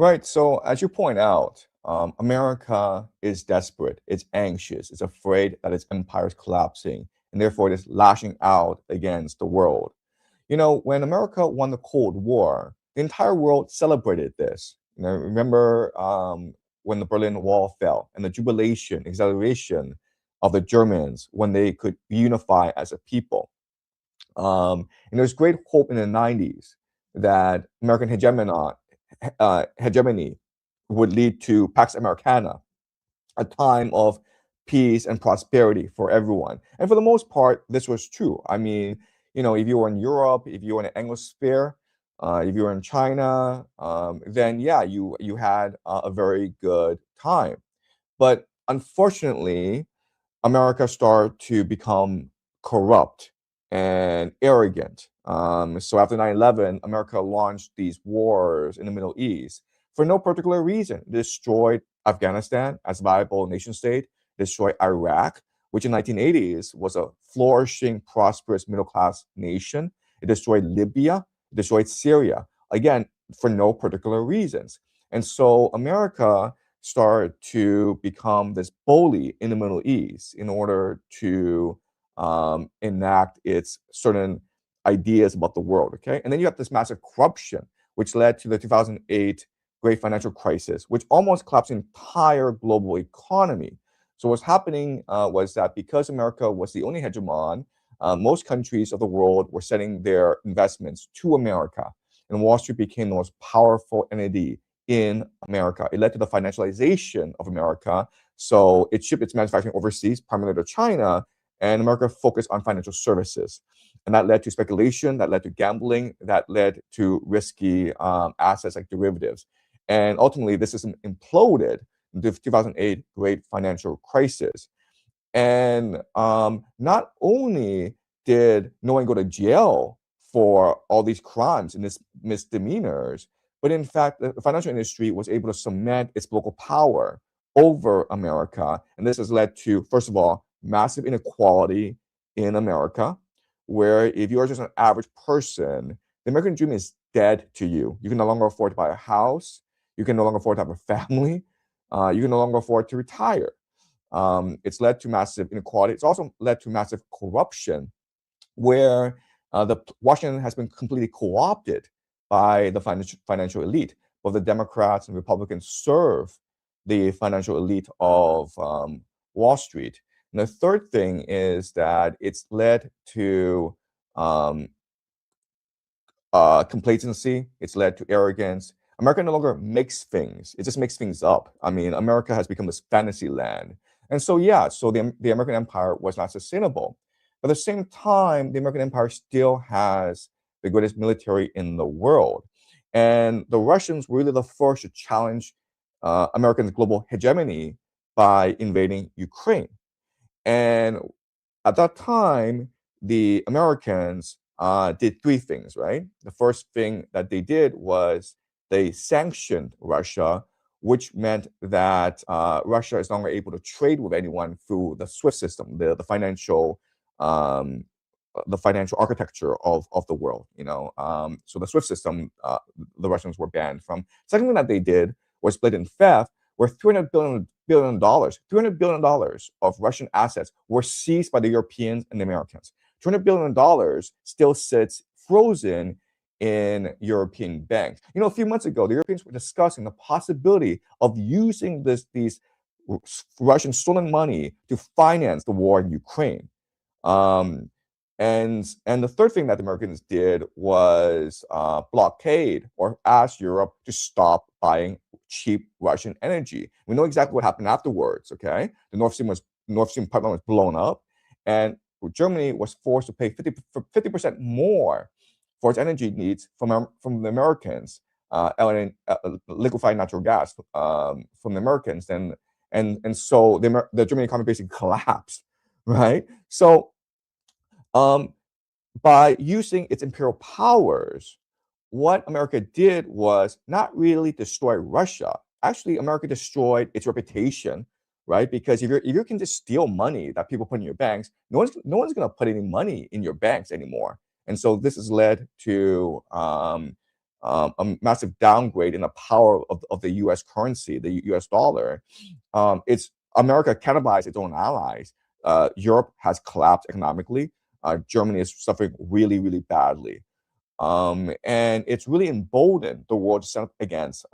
Right. So, as you point out, America is desperate, it's anxious, it's afraid that its empire is collapsing, and therefore it is lashing out against the world. When America won the Cold War, the entire world celebrated this. Remember when the Berlin Wall fell and the jubilation, exhilaration of the Germans when they could unify as a people. And there's great hope in the 90s that American hegemony would lead to Pax Americana, a time of peace and prosperity for everyone. And for the most part, this was true. I mean, if you were in Europe, if you were in the Anglosphere, if you were in China, then yeah, you had a very good time. But unfortunately, America started to become corrupt and arrogant. So after 9/11, America launched these wars in the Middle East for no particular reason. It destroyed Afghanistan as a viable nation state, destroyed Iraq, which in 1980s was a flourishing, prosperous middle-class nation. It destroyed Libya, it destroyed Syria, again, for no particular reasons. And so America start to become this bully in the Middle East in order to enact its certain ideas about the world. Okay, and then you have this massive corruption, which led to the 2008 great financial crisis, which almost collapsed the entire global economy. So what's happening was that because America was the only hegemon, most countries of the world were sending their investments to America, and Wall Street became the most powerful entity in America. It led to the financialization of America. So it shipped its manufacturing overseas, primarily to China, and America focused on financial services. And that led to speculation, that led to gambling, that led to risky assets like derivatives. And ultimately, this system imploded in the 2008 great financial crisis. And not only did no one go to jail for all these crimes and these misdemeanors, but in fact, the financial industry was able to cement its local power over America. And this has led to, first of all, massive inequality in America, where if you are just an average person, the American dream is dead to you. You can no longer afford to buy a house. You can no longer afford to have a family. You can no longer afford to retire. It's led to massive inequality. It's also led to massive corruption, where the Washington has been completely co-opted by the financial elite. Both the Democrats and Republicans serve the financial elite of Wall Street. And the third thing is that it's led to complacency. It's led to arrogance. America no longer makes things. It just makes things up. I mean, America has become this fantasy land. And so, yeah, so the American empire was not sustainable. But at the same time, the American empire still has the greatest military in the world. And the Russians were really the first to challenge American global hegemony by invading Ukraine. And at that time, the Americans did three things, right? The first thing that they did was they sanctioned Russia, which meant that Russia is no longer able to trade with anyone through the SWIFT system, um, the financial architecture of the world. So the SWIFT system, the Russians were banned from. Second thing that they did was split in theft, where $300 billion of Russian assets were seized by the Europeans and the Americans. $200 billion still sits frozen in European banks. A few months ago, the Europeans were discussing the possibility of using these Russian stolen money to finance the war in Ukraine. Um, and the third thing that the Americans did was blockade or ask Europe to stop buying cheap Russian energy. We know exactly what happened afterwards. Okay, the North Stream pipeline was blown up, and Germany was forced to pay 50% more for its energy needs from the Americans, liquefied natural gas from the Americans, and so the German economy basically collapsed, right? So by using its imperial powers, what America did was not really destroy Russia. Actually, America destroyed its reputation, right? Because if you can just steal money that people put in your banks, no one's going to put any money in your banks anymore. And so this has led to a massive downgrade in the power of the U.S. currency, the U.S. dollar. It's America cannibalized its own allies. Europe has collapsed economically. Germany is suffering really, really badly. And it's really emboldened the world to stand up against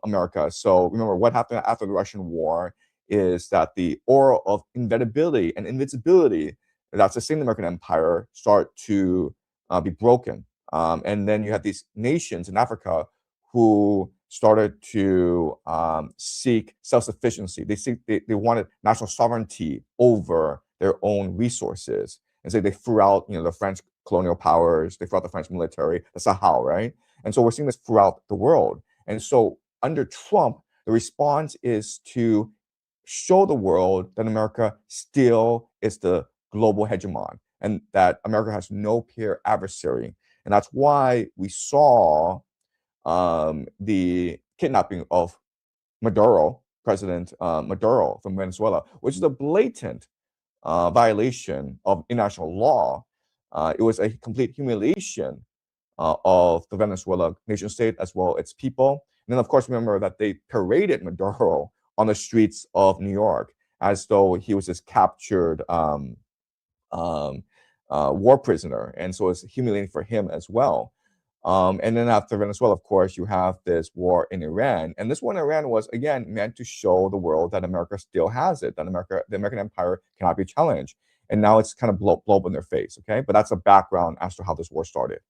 America. So remember, what happened after the Russian war is that the aura of inevitability and invincibility that sustained the American empire start to be broken. And then you have these nations in Africa who started to seek self-sufficiency. They wanted national sovereignty over their own resources. And so they threw out, the French colonial powers, they threw out the French military, the Sahel, right? And so we're seeing this throughout the world. And so under Trump, the response is to show the world that America still is the global hegemon and that America has no peer adversary. And that's why we saw the kidnapping of Maduro, President Maduro from Venezuela, which is a blatant violation of international law. It was a complete humiliation of the Venezuela nation state as well its people. And then, of course, remember that they paraded Maduro on the streets of New York as though he was this captured war prisoner. And so it's humiliating for him as well. And then after Venezuela, of course, you have this war in Iran. And this war in Iran was, again, meant to show the world that America still has it, that the American empire cannot be challenged. And now it's kind of blow up in their face, okay? But that's a background as to how this war started.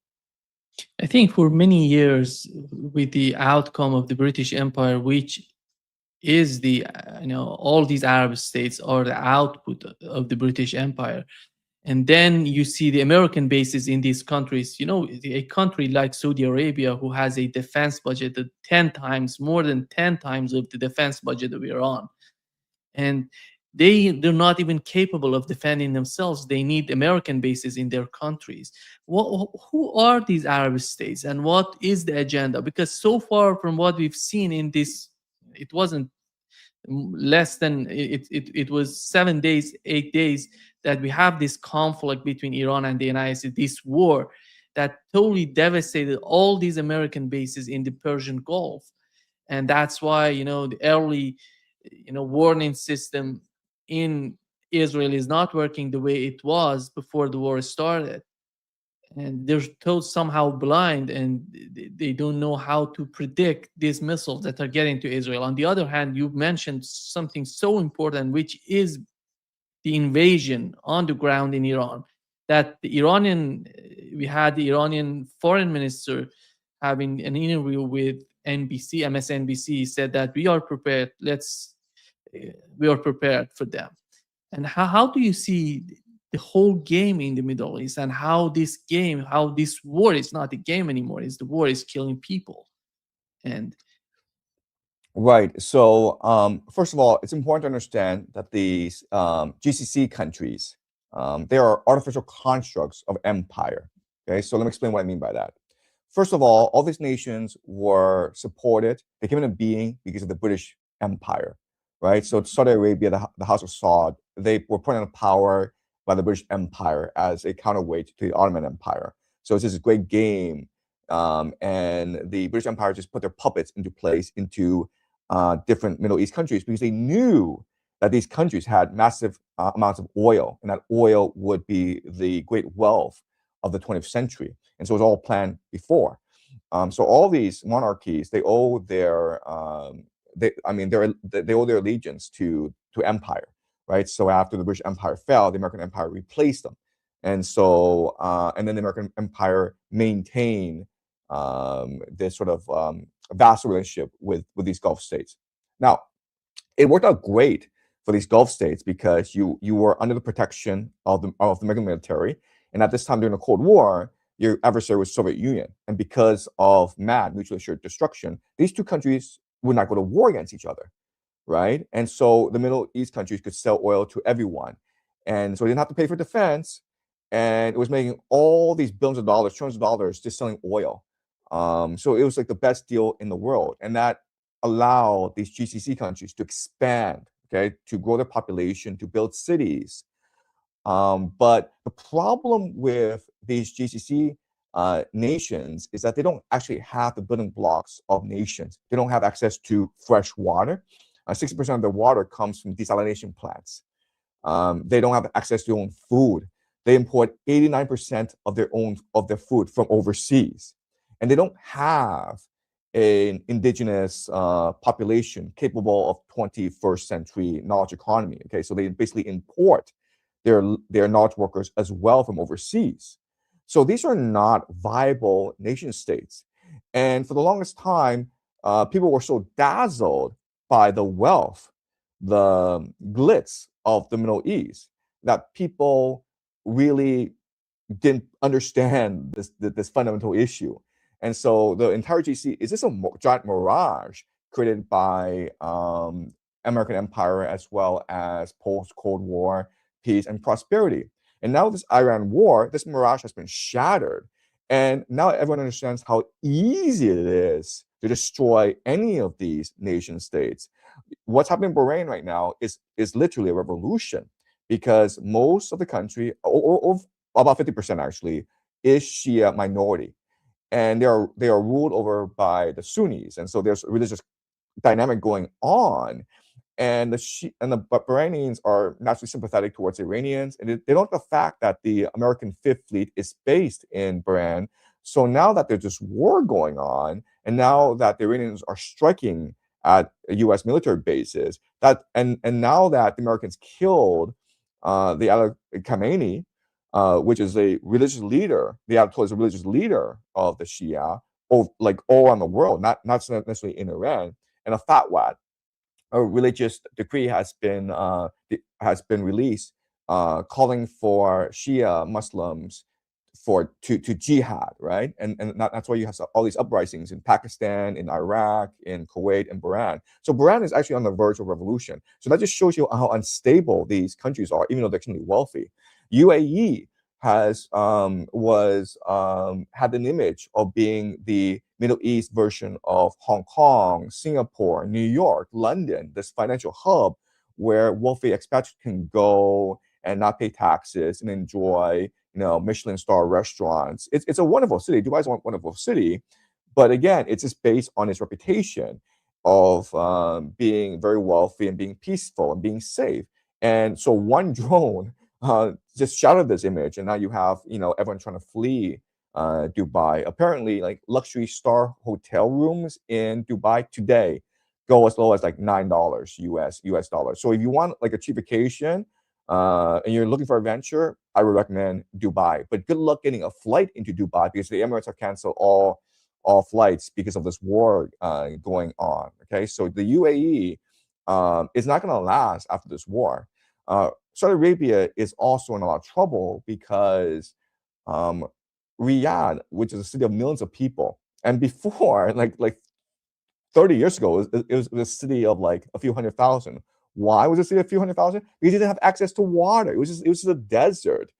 I think for many years, with the outcome of the British Empire, which is all these Arab states are the output of the British Empire. And then you see the American bases in these countries. A country like Saudi Arabia, who has a defense budget that more than 10 times of the defense budget of Iran. And they're not even capable of defending themselves. They need American bases in their countries. Who are these Arab states and what is the agenda? Because so far from what we've seen in this, it wasn't less than it was 7 days, 8 days that we have this conflict between Iran and the United States, this war that totally devastated all these American bases in the Persian Gulf. And that's why the early warning system in Israel is not working the way it was before the war started. And they're told somehow blind, and they don't know how to predict these missiles that are getting to Israel. On the other hand, you mentioned something so important, which is the invasion on the ground in Iran. That we had the Iranian foreign minister having an interview with NBC, MSNBC, said that we are prepared. We are prepared for them. And how do you see the whole game in the Middle East, and how this war is not a game anymore? The war is killing people. And Right. So, first of all, it's important to understand that these GCC countries, they are artificial constructs of empire. Okay, so let me explain what I mean by that. First of all these nations were supported, they came into being because of the British Empire, right? So Saudi Arabia, the House of Saud, they were put into power by the British Empire as a counterweight to the Ottoman Empire. So it's this great game, and the British Empire just put their puppets into place into different Middle East countries because they knew that these countries had massive amounts of oil, and that oil would be the great wealth of the 20th century. And so it was all planned before. So all these monarchies, they owe their they owe their allegiance to empire, right? So after the British Empire fell, the American Empire replaced them, and so and then the American Empire maintained this sort of vassal relationship with these Gulf states. Now, it worked out great for these Gulf states because you were under the protection of the American military, and at this time during the Cold War, your adversary was Soviet Union, and because of MAD, mutually assured destruction, these two countries would not go to war against each other, right? And so the Middle East countries could sell oil to everyone, and so they didn't have to pay for defense, and it was making all these billions of dollars, trillions of dollars, just selling oil. So it was like the best deal in the world, and that allowed these GCC countries to expand, okay, to grow their population, to build cities. But the problem with these GCC nations is that they don't actually have the building blocks of nations. They don't have access to fresh water. 60% of the water comes from desalination plants. They don't have access to their own food. They import 89% of their food from overseas, and they don't have an indigenous population capable of 21st century knowledge economy. Okay, so they basically import their knowledge workers as well from overseas. So these are not viable nation states, and for the longest time, people were so dazzled by the wealth, the glitz of the Middle East that people really didn't understand this fundamental issue. And so the entire GC is this a giant mirage created by American empire as well as post-Cold War peace and prosperity. And now this Iran war, this mirage has been shattered. And now everyone understands how easy it is to destroy any of these nation states. What's happening in Bahrain right now is literally a revolution because most of the country, or about 50% actually, is Shia minority, and they are ruled over by the Sunnis, and so there's a religious dynamic going on. And the Bahrainians are naturally sympathetic towards Iranians, and they don't like the fact that the American Fifth Fleet is based in Bahrain. So now that there's this war going on, and now that the Iranians are striking at U.S. military bases, and now that the Americans killed the Ayatollah Khamenei, which is a religious leader, the Ayatollah is a religious leader of the Shia, like all around the world, not necessarily in Iran, and a fatwa, a religious decree has been released calling for Shia Muslims to jihad, right? And that's why you have all these uprisings in Pakistan, in Iraq, in Kuwait, and Bahrain. So Bahrain is actually on the verge of revolution. So that just shows you how unstable these countries are, even though they're extremely wealthy. UAE had an image of being the Middle East version of Hong Kong, Singapore, New York, London, this financial hub where wealthy expats can go and not pay taxes and enjoy, Michelin star restaurants. It's a wonderful city. Dubai is a wonderful city, but again, it's just based on its reputation of being very wealthy and being peaceful and being safe. And so one drone just shattered this image, and now you have everyone trying to flee Dubai. Apparently, like luxury star hotel rooms in Dubai today go as low as like $9 US dollars. So if you want like a cheap vacation and you're looking for adventure, I would recommend Dubai. But good luck getting a flight into Dubai because the Emirates have canceled all flights because of this war going on. Okay, so the UAE is not going to last after this war. Saudi Arabia is also in a lot of trouble because Riyadh, which is a city of millions of people, and before, like 30 years ago, it was a city of like a few hundred thousand. Why was it a city of a few hundred thousand? Because it didn't have access to water. It was just a desert.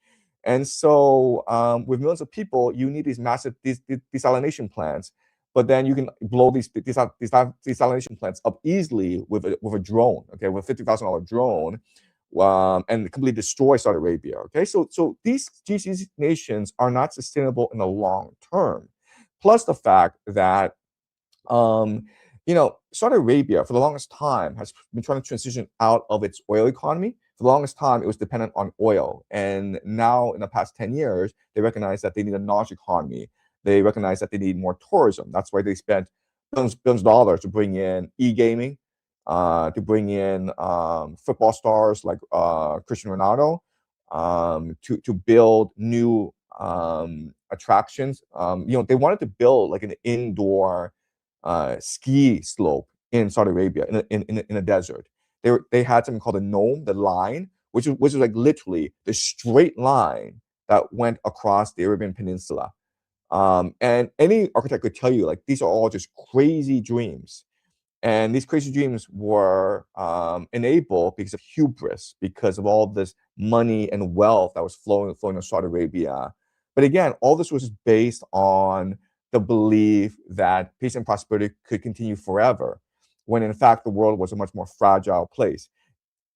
And so, with millions of people, you need these massive desalination plants. But then you can blow these desalination plants up easily with a drone, okay, with a $50,000 drone, and completely destroy Saudi Arabia. Okay, so these GCC nations are not sustainable in the long term. Plus the fact that Saudi Arabia for the longest time has been trying to transition out of its oil economy. For the longest time, it was dependent on oil, and now in the past 10 years, they recognize that they need a knowledge economy. They recognize that they need more tourism. That's why they spent billions of dollars to bring in e-gaming, to bring in football stars like Cristiano Ronaldo, to build new attractions. They wanted to build like an indoor ski slope in Saudi Arabia in a desert. They had something called a nome, the line, which was like literally the straight line that went across the Arabian Peninsula. And any architect could tell you like these are all just crazy dreams. And these crazy dreams were enabled because of hubris, because of all this money and wealth that was flowing to Saudi Arabia. But again, all this was based on the belief that peace and prosperity could continue forever, when in fact the world was a much more fragile place.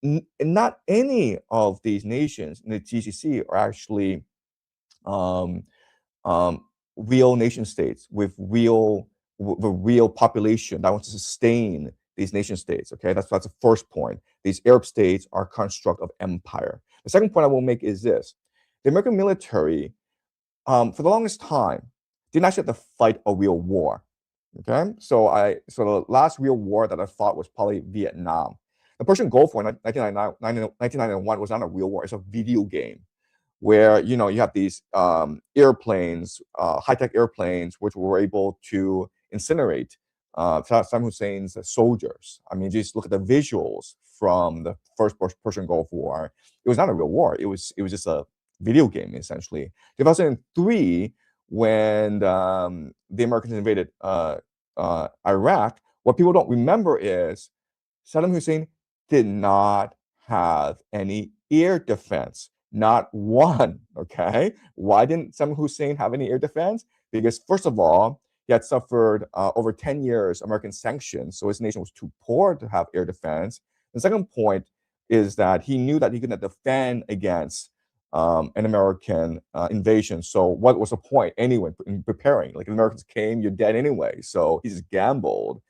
Not any of these nations in the GCC are actually um, real nation states with real population that wants to sustain these nation states. Okay, that's the first point. These Arab states are a construct of empire. The second point I will make is this: the American military, for the longest time, didn't actually have to fight a real war. Okay, so the last real war that I fought was probably Vietnam. The Persian Gulf War in 1991 was not a real war; it's a video game where you have these airplanes, high-tech airplanes, which were able to incinerate Saddam Hussein's soldiers. I mean, just look at the visuals from the first Persian Gulf War. It was not a real war. It was just a video game, essentially. 2003, when the Americans invaded Iraq, what people don't remember is Saddam Hussein did not have any air defense. Not one, okay? Why didn't Saddam Hussein have any air defense? Because first of all, he had suffered over 10 years American sanctions, so his nation was too poor to have air defense. The second point is that he knew that he couldn't defend against an American invasion. So what was the point anyway in preparing? Like, if Americans came, you're dead anyway. So he just gambled